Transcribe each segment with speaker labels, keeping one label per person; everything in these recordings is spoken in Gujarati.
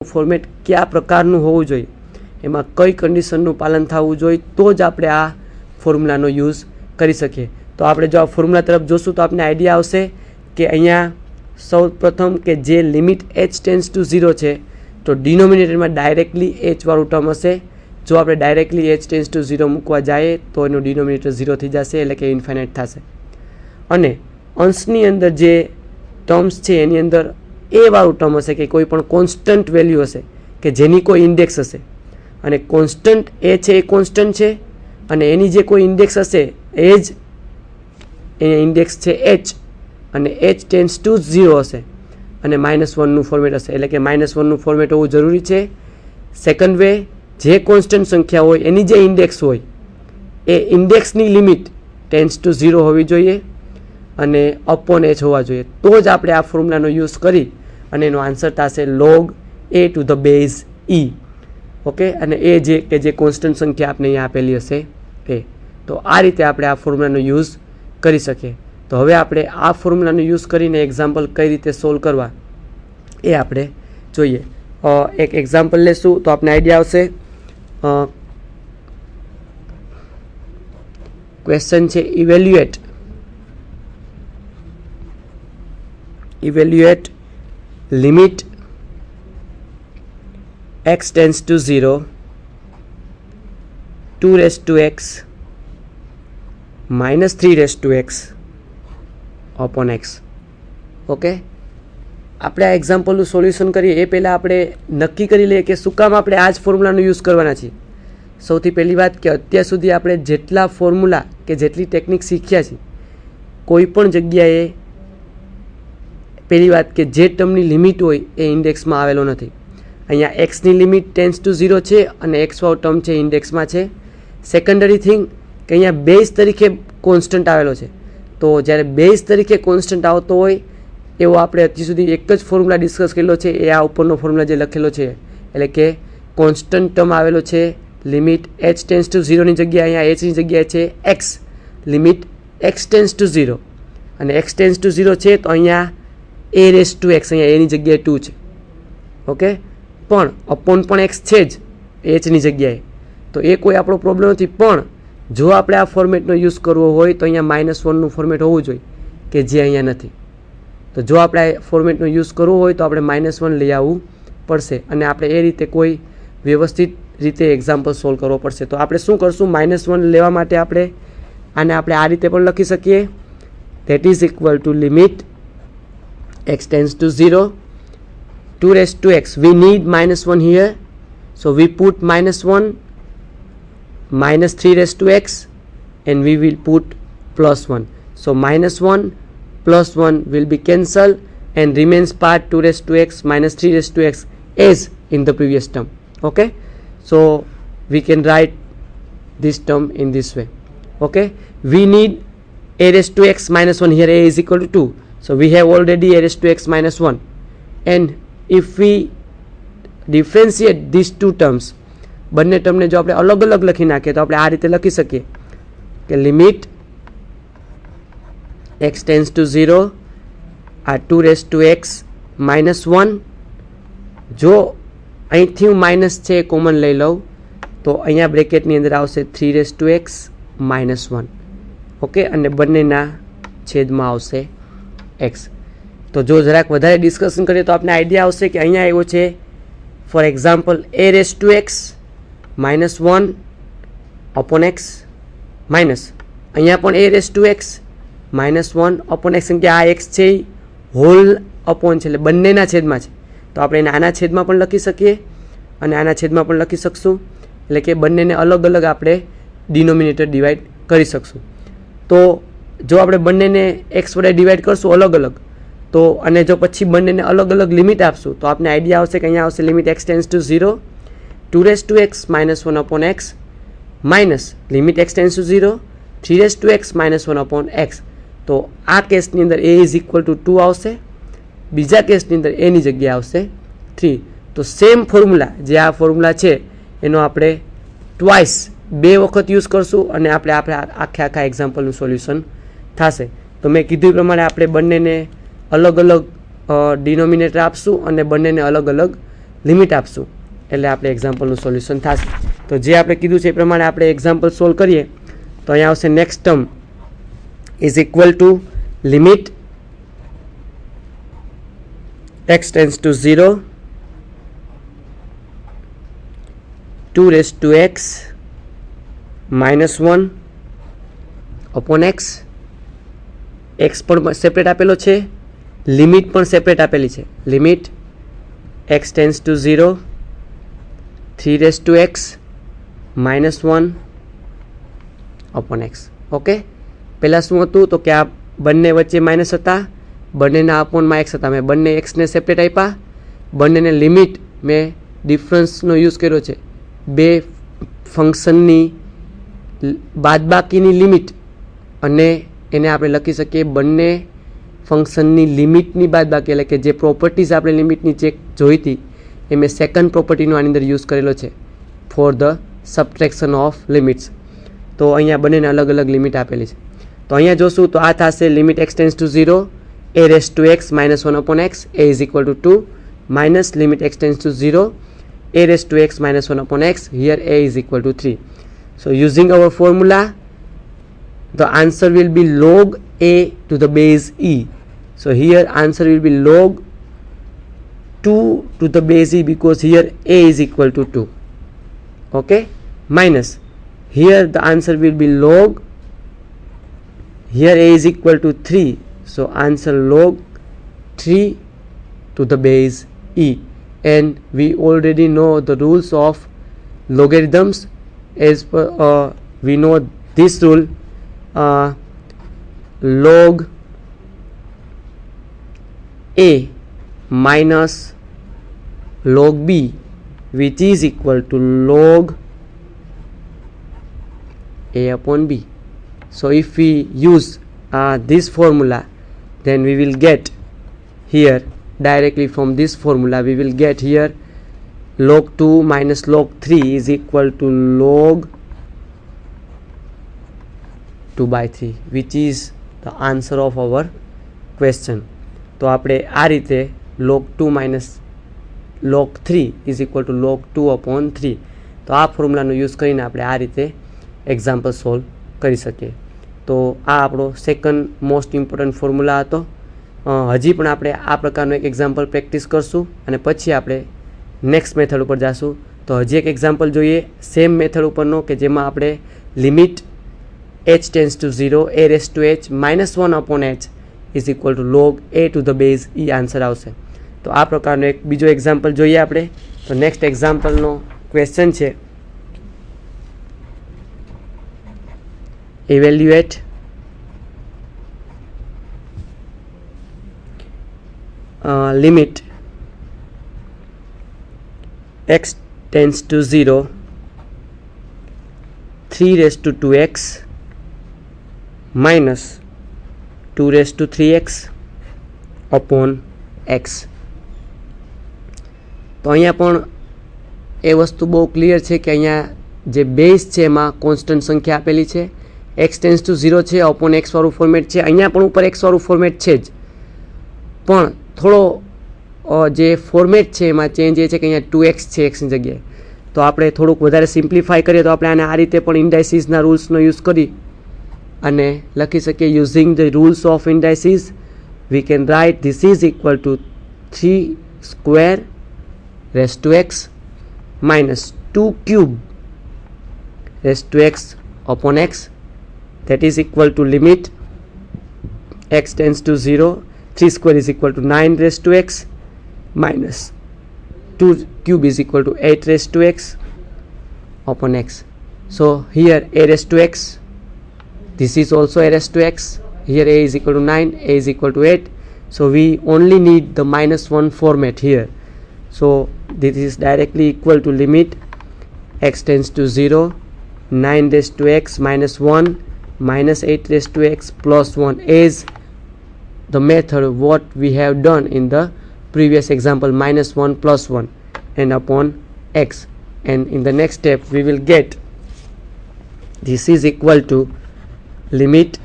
Speaker 1: ફોર્મેટ કયા પ્રકારનું હોવું જોઈએ, એમાં કઈ કન્ડિશનનું પાલન થવું જોઈએ, તો જ આપણે આ ફોર્મ્યુલાનો યુઝ કરી શકીએ. તો આપણે જો આ ફોર્મ્યુલા તરફ જોશું તો આપણને આઈડિયા આવશે કે અહીંયા સૌ પ્રથમ કે જે લિમિટ h ટેન્ડ્સ ટુ 0 છે તો ડિનોમિનેટરમાં ડાયરેક્ટલી h વાળું ટર્મ હશે. જો આપણે ડાયરેક્ટલી h ટેન્ડ્સ ટુ 0 મૂકવા જઈએ તો એનું ડિનોમિનેટર 0 થઈ જશે, એટલે કે ઇન્ફાઇનાઇટ થશે. અને અંશની અંદર જે ટર્મ્સ છે એની અંદર એ વાળું ટર્મ હશે કે કોઈ પણ કોન્સ્ટન્ટ વેલ્યુ હશે કે જેની કોઈ ઇન્ડેક્સ હશે, અને કોન્સ્ટન્ટ એ છે એ કોન્સ્ટન્ટ છે, અને એની જે કોઈ ઇન્ડેક્સ હશે એ જ એ ઇન્ડેક્સ છે h, અને h ટેન્ડ્સ ટુ 0 હશે, અને -1નું ફોર્મેટ હશે, એટલે કે -1નું ફોર્મેટ હોવું જરૂરી છે. સેકન્ડ વે, જે કોન્સ્ટન્ટ સંખ્યા હોય એની જે ઇન્ડેક્સ હોય એ ઇન્ડેક્સની લિમિટ ટેન્ડ્સ ટુ 0 હોવી જોઈએ અને અપોન h હોવા જોઈએ. તો જ આપણે આ ફોર્મ્યુલાનો યુઝ કરી અને એનો આન્સર થશે log a to the base e. Okay, અને એ જે કોન્સ્ટન્ટ સંખ્યા આપણે અહીંયા આપેલી હશે એ. તો આ રીતે આપણે આ ફોર્મ્યુલાનો યુઝ કરી શકીએ. તો હવે આપણે આ ફોર્મ્યુલાનો યુઝ કરીને એક્ઝામ્પલ કઈ રીતે સોલ્વ કરવા એ આપણે જોઈએ. એક એક્ઝામ્પલ લેશું તો આપણે આઈડિયા આવશે. ક્વેશ્ચન છે evaluate limit x tends to 0 2 raised to x minus 3 raised to x upon x. Okay, આપણે આ એક્ઝામ્પલનું સોલ્યુશન કરીએ એ પહેલાં આપણે નક્કી કરી લઈએ કે શું કામ આપણે આ જ ફોર્મ્યુલાનો યુઝ કરવાના છીએ. સૌથી પહેલી વાત કે અત્યાર સુધી આપણે જેટલા ફોર્મ્યુલા કે જેટલી ટેકનિક શીખ્યા છે, કોઈ પણ જગ્યાએ પહેલી વાત કે જે ટર્મની લિમિટ હોય એ ઇન્ડેક્સમાં આવેલો નથી. અહીંયા એક્સની લિમિટ ટેન્ડ્સ ટુ 0 છે અને એક્સ વાળો ટર્મ છે ઇન્ડેક્સમાં છે. સેકન્ડરી થિંગ કે અહીંયા બેઝ તરીકે કોન્સ્ટન્ટ આવેલો છે. તો જ્યારે બેઝ તરીકે કોન્સ્ટન્ટ આવતો હોય એવો આપણે અત્યાર સુધી એક જ ફોર્મ્યુલા ડિસ્કસ કરેલો છે, એ આ ઉપરનો ફોર્મ્યુલા જે લખેલો છે, એટલે કે કોન્સ્ટન્ટ ટર્મ આવેલો છે લિમિટ h ટેન્ડ્સ ટુ 0 ની જગ્યાએ અહીંયા h ની જગ્યાએ છે x, limit x tends to 0, અને x ટેન્ડ્સ ટુ 0 છે તો અહીંયા a રેઝ ટુ x, અહીંયા એની જગ્યાએ 2 છે. ઓકે, પણ અપોન પણ x છે જ hની જગ્યાએ, તો એ કોઈ આપણો પ્રોબ્લેમ નથી. પણ જો આપણે આ ફોર્મેટનો યુઝ કરવો હોય તો અહીંયા -1નું ફોર્મેટ હોવું જોઈએ કે જે અહીંયા નથી. તો જો આપણે આ ફોર્મેટનો યુઝ કરવો હોય તો આપણે -1 લઈ આવવું પડશે, અને આપણે એ રીતે કોઈ વ્યવસ્થિત રીતે એક્ઝામ્પલ સોલ્વ કરવો પડશે. તો આપણે શું કરશું, -1 લેવા માટે આપણે આપણે આ રીતે પણ લખી શકીએ, that is equal two limit x tends to 0 2 raised to x. We need -1 here, so we put -1 minus 3 raised to x, and we will put +1. So -1 plus 1 will be cancelled and remains part 2 raised to x minus 3 raised to x as in the previous term. Okay, so we can write this term in this way. Okay, we need a raised to x minus 1, here a is equal to 2, so we have already a raised to x minus 1, and if we differentiate these two terms, બંને ટર્મને જો આપણે અલગ અલગ લખી નાખીએ તો આપણે આ રીતે લખી શકીએ કે લિમિટ x ટેન્ડ્સ ટુ 0 આ 2 raised to x minus 1, જો અહીંથી હું માઇનસ છે એ કોમન લઈ લઉં તો અહીંયા બ્રેકેટની અંદર આવશે 3 raised to x minus 1. Okay, અને બંનેના છેદમાં આવશે x. તો જો જરાક વધારે ડિસ્કશન કરીએ તો આપણે આઈડિયા આવશે કે અહીંયા આવ્યો છે for example a raised to x minus 1 upon x minus અહીંયા પણ a raised to x minus 1 upon x, કેમ કે આ x છે એ હોલ અપોન છે એટલે બંનેના છેદમાં છે, તો આપણે એને આના છેદમાં પણ લખી શકીએ અને આના છેદમાં પણ લખી શકશું, એટલે કે બંનેને અલગ અલગ આપણે ડિનોમિનેટર ડિવાઈડ કરી શકશું. તો જો આપણે બંનેને x વડે ડિવાઈડ કરશું અલગ અલગ, તો અને જો પછી બંનેને અલગ અલગ લિમિટ આપશું તો આપણે આઈડિયા આવશે કે અહીંયા આવશે limit x tends to 0 2 raised to x minus 1 upon x minus limit x tends to 0 3 raised to x minus 1 upon x. તો આ કેસની અંદર a ઇઝ ઇક્વલ ટુ 2 આવશે, બીજા કેસની અંદર a ની જગ્યાએ આવશે 3. તો સેમ ફોર્મ્યુલા જે આ ફોર્મ્યુલા છે એનો આપણે ટ્વાઇસ 2 વખત યુઝ કરશું અને આપણે આખા એક્ઝામ્પલનું સોલ્યુશન થશે. તો મેં કીધું એ પ્રમાણે આપણે બંનેને અલગ અલગ ડિનોમિનેટર આપશું અને બંનેને અલગ અલગ લિમિટ આપશું એટલે આપણે એક્ઝામ્પલનું સોલ્યુશન થશે. તો જે આપણે કીધું છે એ પ્રમાણે આપણે એક્ઝામ્પલ સોલ્વ કરીએ તો અહીંયા આવશે next term is equal two limit x tends to 0 2 raised to x minus 1 upon x. x પણ સેપરેટ આપેલો છે, લિમિટ પણ સેપરેટ આપેલી છે. Limit x tends to 0 3 raised to x minus 1 upon x. Okay, પહેલાં શું હતું તો કે આ બંને વચ્ચે માઇનસ હતા, બંનેના અપોનમાં x હતા. મેં બંને એક્સને સેપરેટ આપ્યા, બંનેને લિમિટ મેં ડિફરન્સનો યુઝ કર્યો છે. બે ફંક્શનની બાદબાકીની લિમિટ અને એને આપણે લખી શકીએ બંને ફંક્શનની લિમિટની બાદબાકી, એટલે કે જે પ્રોપર્ટીઝ આપણે લિમિટની ચેક જોઈ હતી એ મેં સેકન્ડ પ્રોપર્ટીનો આની અંદર યુઝ કરેલો છે for the subtraction of limits. તો અહીંયા બંનેને અલગ અલગ લિમિટ આપેલી છે. તો અહીંયા જોશું તો આ થશે limit x tends to 0 a raised to x minus 1 upon x a is equal to 2 minus limit x tends to 0 a raised to x minus 1 upon x, here a is equal to 3. So using our formula the answer will be log a to the base e. So here answer will be log 2 to the base e because here a is equal to 2. Okay, minus here the answer will be log, here a is equal to 3, so answer log 3 to the base e. And we already know the rules of logarithms. As per we know this rule, log a minus log b, which is equal to log a upon b. So if we use this formula, then we will get here directly from this formula we will get here log 2 minus log 3 is equal to log 2 by 3, which is the answer of our question. તો આપણે આ રીતે log 2 minus log 3 is equal to log 2 upon 3. તો આ ફોર્મ્યુલાનો યુઝ કરીને આપણે આ રીતે એક્ઝામ્પલ સોલ્વ કરી શકીએ. તો આ આપણો સેકન્ડ મોસ્ટ ઇમ્પોર્ટન્ટ ફોર્મ્યુલા હતો. હજી પણ આપણે આ પ્રકારનું એક એક્ઝામ્પલ પ્રેક્ટિસ કરશું અને પછી આપણે નેક્સ્ટ મેથડ ઉપર જઈશું. તો હજી એક એક્ઝામ્પલ જોઈએ સેમ મેથડ ઉપરનો કે જેમાં આપણે limit h tends to 0 a raised to h minus 1 upon h is equal to log a to the base e answer આવશે. તો આ પ્રકારનો એક બીજો એક્ઝામ્પલ જોઈએ આપણે. તો નેક્સ્ટ એક્ઝામ્પલનો ક્વેશ્ચન છે evaluate limit x tends to 0 3 raised to 2x minus 2 raised to 3x upon x. તો અહીંયા પણ એ વસ્તુ બહુ ક્લિયર છે કે અહીંયા જે બેઝ છે એમાં કોન્સ્ટન્ટ સંખ્યા આપેલી છે, x ટેન્ડ્સ ટુ 0 છે, અપોન x વાળું ફોર્મેટ છે. અહીંયા પણ ઉપર x વાળું ફોર્મેટ છે જ, પણ થોડો જે ફોર્મેટ છે એમાં ચેન્જ એ છે કે અહીંયા 2x છે એક્સની જગ્યાએ. તો આપણે થોડુંક વધારે સિમ્પ્લિફાય કરીએ તો આપણે આને આ રીતે પણ ઇન્ડાઇસીસના રૂલ્સનો યુઝ કરી અને લખી શકીએ. Using the rules of indices we can write this is equal to 3 square raise to x minus 2 cube raised to x upon x, that is equal to limit x tends to 0 3 square is equal to 9 raised to x minus 2 cube is equal to 8 raised to x upon x. So here a raised to x, this is also a raised to x, here a is equal to 9, a is equal to 8. So we only need the minus 1 format here. So this is directly equal to limit x tends to 0 9 raised to x minus 1 minus 8 raised to x plus 1 is the method what we have done in the previous example, minus 1 plus 1 and upon x. And in the next step we will get this is equal to limit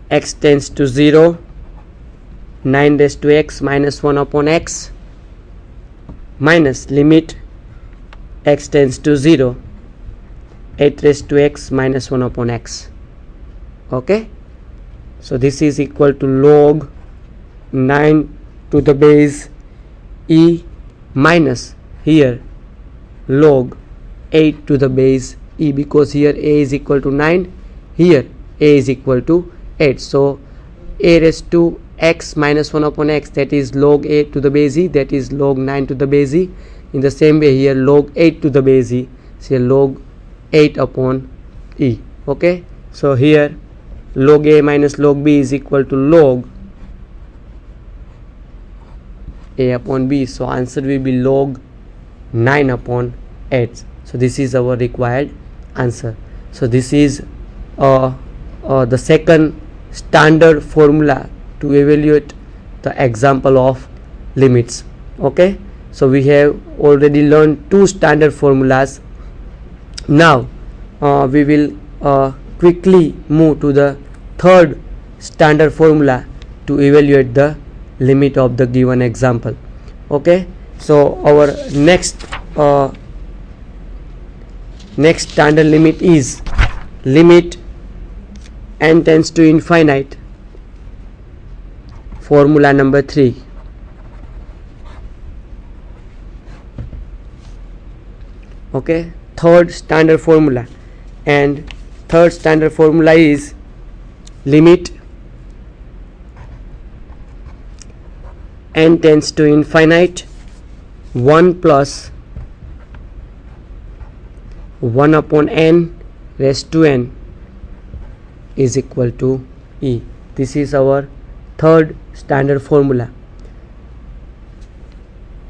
Speaker 1: x tends to 0 9 raised to x minus 1 upon x minus limit x tends to 0 8 raised to x minus 1 upon x. Okay, so this is equal to log 9 to the base e minus here log 8 to the base e, because here a is equal to 9, here a is equal to 8. So a raised to x minus 1 upon x, that is log 8 to the base e, that is log 9 to the base e. In the same way here log 8 to the base e, so log 8 upon e. Okay, so here log a minus log b is equal to log a upon b, so answer will be log 9 upon 8. So this is our required answer. So this is the second standard formula to evaluate the example of limits. Okay, so we have already learned 2 standard formulas. Now we will quickly move to the third standard formula to evaluate the limit of the given example. Okay, so our next standard limit is limit n tends to infinite, formula number 3. Okay, third standard formula, and third standard formula is limit n tends to infinite 1 plus 1 upon n raised to n is equal to e. This is our third standard formula.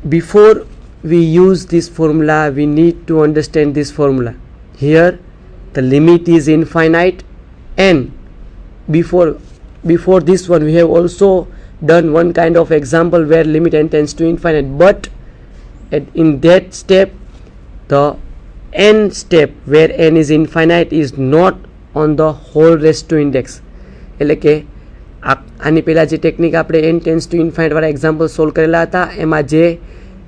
Speaker 1: Before we use this formula, we need to understand this formula. Here the limit is infinite, and before this one we have also done one kind of example where limit n tends to infinite, but in that step, the n step where n is infinite is not on the whole raised to index. એટલે કે આની પહેલાં જે ટેકનિક આપણે n tends to infinite વાળા એક્ઝામ્પલ સોલ્વ કરેલા હતા, એમાં જે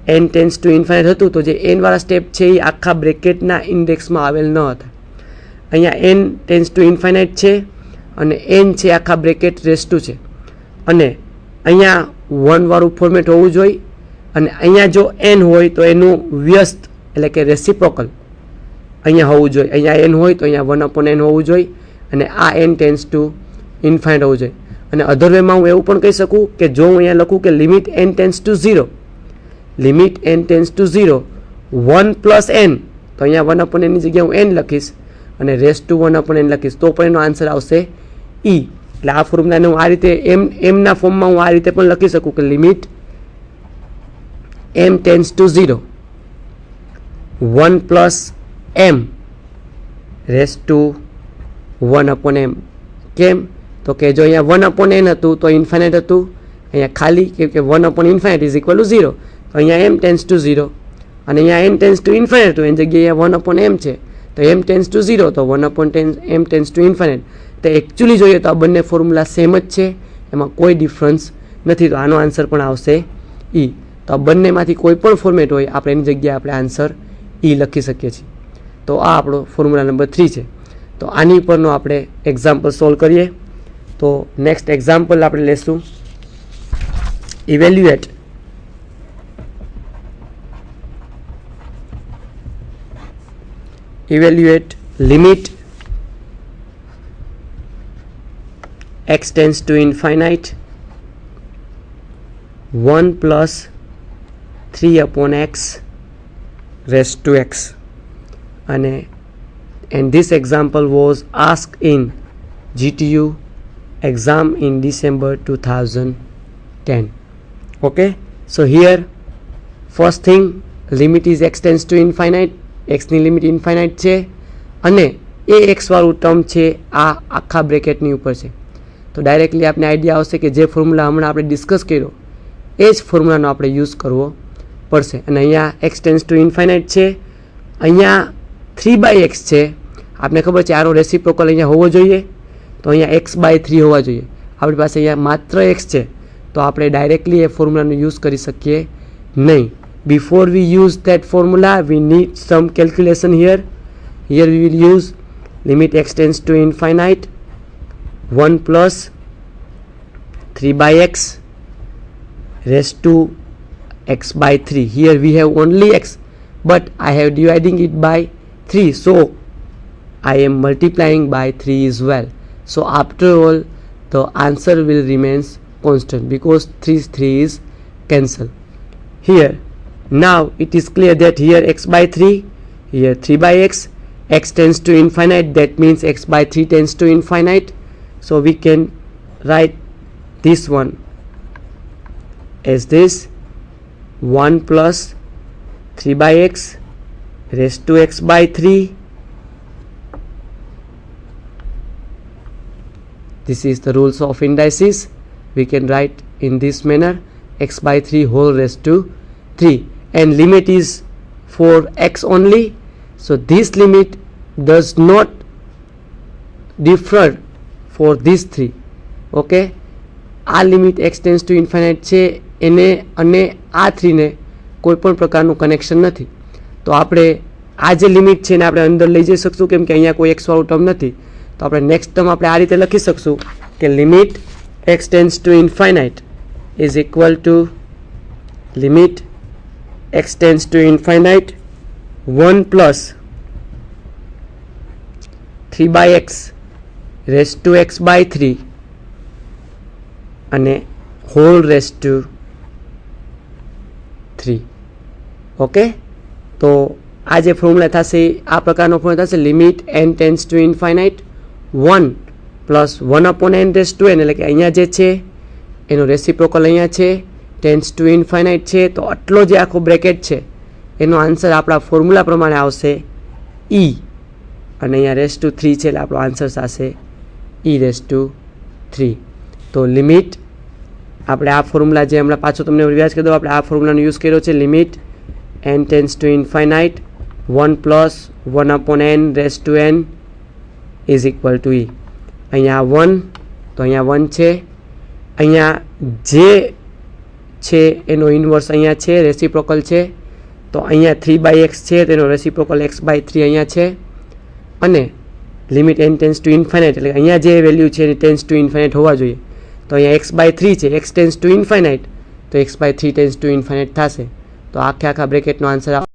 Speaker 1: n tends to infinite હતું તો જે n વાળા સ્ટેપ છે એ આખા બ્રેકેટના ઇન્ડેક્સમાં આવેલ ન હતા. અહીંયા n tends to infinite છે અને n છે આખા બ્રેકેટ રેસ્ટ ટુ છે, અને અહીંયા 1 વાળું ફોર્મેટ હોવું જોઈએ, અને અહીંયા જો n હોય તો એનું વ્યસ્ત એટલે કે રેસિપ્રોકલ અહીંયા હોવું જોઈએ. અહીંયા n હોય તો અહીંયા 1 upon n હોવું જોઈએ, અને આ n tends to infinite હોવું જોઈએ. અને અધર વેમાં હું એવું પણ કહી શકું કે જો હું અહીંયા લખું કે limit n tends to 0, limit n tends to 0 1 plus n, તો અહીંયા 1 upon n ની જગ્યાએ હું n લખીશ અને રેસ્ટ ટુ 1 upon n લખીશ, તો પણ એનો આન્સર આવશે e. એટલે આ ફોર્મ્યુલાને હું આ રીતે એમના ફોર્મમાં હું આ રીતે પણ લખી શકું કે limit m tends to 0 1 plus m raised to 1 upon m. કેમ? તો કે જો અહીંયા 1 upon n હતું તો ઇન્ફાઇનાઇટ હતું, અહીંયા ખાલી કેમ કે 1 upon infinite is equal to 0, તો અહીંયા m tends to 0, અને અહીંયા n tends to infinite હતું, એની જગ્યાએ 1 upon m છે, તો m tends to 0, તો 1 upon m tends to infinite. તો એકચ્યુઅલી જોઈએ તો આ બંને ફોર્મ્યુલા સેમ જ છે, એમાં કોઈ ડિફરન્સ નથી, તો આનો આન્સર પણ આવશે e. તો આ બંનેમાંથી કોઈ પણ ફોર્મેટ હોય આપણે એની જગ્યાએ આપણે આન્સર e લખી શકીએ છીએ. તો આ આપણો ફોર્મ્યુલા નંબર 3 છે. તો આની ઉપરનો આપણે એક્ઝામ્પલ સોલ્વ કરીએ. તો નેક્સ્ટ એક્ઝામ્પલ આપણે લેશું evaluate limit x tends to infinite 1 plus 3 upon x raised to x. And this example was asked in GTU exam in December 2010. Okay, so here first thing, limit is x tends to infinite, x ની લિમિટ ઇન્ફાઇનાઇટ છે, અને એ x વાળું ટર્મ છે આ આખા બ્રેકેટની ઉપર છે. તો ડાયરેક્ટલી આપણે આઈડિયા આવશે કે જે ફોર્મ્યુલા હમણાં આપણે ડિસ્કસ કર્યો એ જ ફોર્મ્યુલાનો આપણે યુઝ કરવો પડશે. અને અહીંયા x tends to infinite છે, અહીંયા 3/x છે, આપણે ખબર છે આનો રેસિપ્રોકલ અહીંયા હોવો જોઈએ, તો અહીંયા x/3 હોવા જોઈએ. આપણી પાસે અહીંયા માત્ર x છે, તો આપણે ડાયરેક્ટલી એ ફોર્મ્યુલાનો યુઝ કરી શકીએ નહીં. before we use that formula, we need some calculation here. Here we will use limit x tends to infinite 1 plus 3 by x raised to x by 3. Here we have only x, but I have dividing it by 3, so I am multiplying by 3 as well. So after all, the answer will remain constant because 3 is cancelled. Here now it is clear that here x by 3, here 3 by x tends to infinite, that means x by 3 tends to infinite. So we can write this one as this 1 plus 3 by x raised to x by 3. This is the rules of indices. We can write in this manner, x by 3 whole raised to 3, and limit is for x only, so this limit does not differ for these 3. Okay, આ limit x tends to infinite છે એને અને આ 3 ને કોઈ પણ પ્રકારનું કનેક્શન નથી. તો આપણે આ જે લિમિટ છે એને આપણે અંદર લઈ જઈ શકશું, કેમ કે અહીંયા કોઈ x વાળું ટર્મ નથી. તો આપણે નેક્સ્ટ ટર્મ આપણે આ રીતે લખી શકશું કે limit x tends to infinite is equal two limit x tends to infinite 1 plus 3 by x raised to x by 3 અને whole raised to 3. ઓકે, તો આ જે ફોર્મ્યુલા થશે આ પ્રકારનો ફોર્મ્યુલા થશે limit n tends to infinite 1 plus 1 upon n raise to n, એટલે કે અહીંયા જે છે એનો રેસિપ્રોકલ અહીંયા છે, ટેન્ડ્સ ટુ ઇન્ફાઇનાઇટ છે, તો આટલો જે આખો બ્રેકેટ છે એનો આન્સર આપણા ફોર્મ્યુલા પ્રમાણે આવશે e, અને અહીંયા રેઝ ટુ 3 છે એટલે આપણો આન્સર થશે e રેઝ ટુ 3. તો લિમિટ આપણે આ ફોર્મ્યુલા જે હમણાં પાછો તમને રિવાઇઝ કરી દઉં, આપણે આ ફોર્મ્યુલાનો યુઝ કર્યો છે limit n tends to infinite 1 plus 1 upon n raise to n is equal to e. અહીંયા 1, તો અહીંયા 1 છે, અહીંયા જે છે એનો ઇન્વર્સ અહીંયા છે, રેસિપ્રોકલ છે, તો અહીંયા 3 by x છે તેનો રેસિપ્રોકલ x by 3 અહીંયા છે, અને limit n tends to infinite એટલે અહીંયા જે વેલ્યુ છે એ ટેન્ડ્સ ટુ ઇન્ફાઇનાઇટ હોવા જોઈએ. તો અહીંયા x by 3 છે, x ટેન્ડ્સ ટુ ઇન્ફાઇનાઇટ, તો x by 3 tends to infinite થશે. તો આખા બ્રેકેટનો આન્સર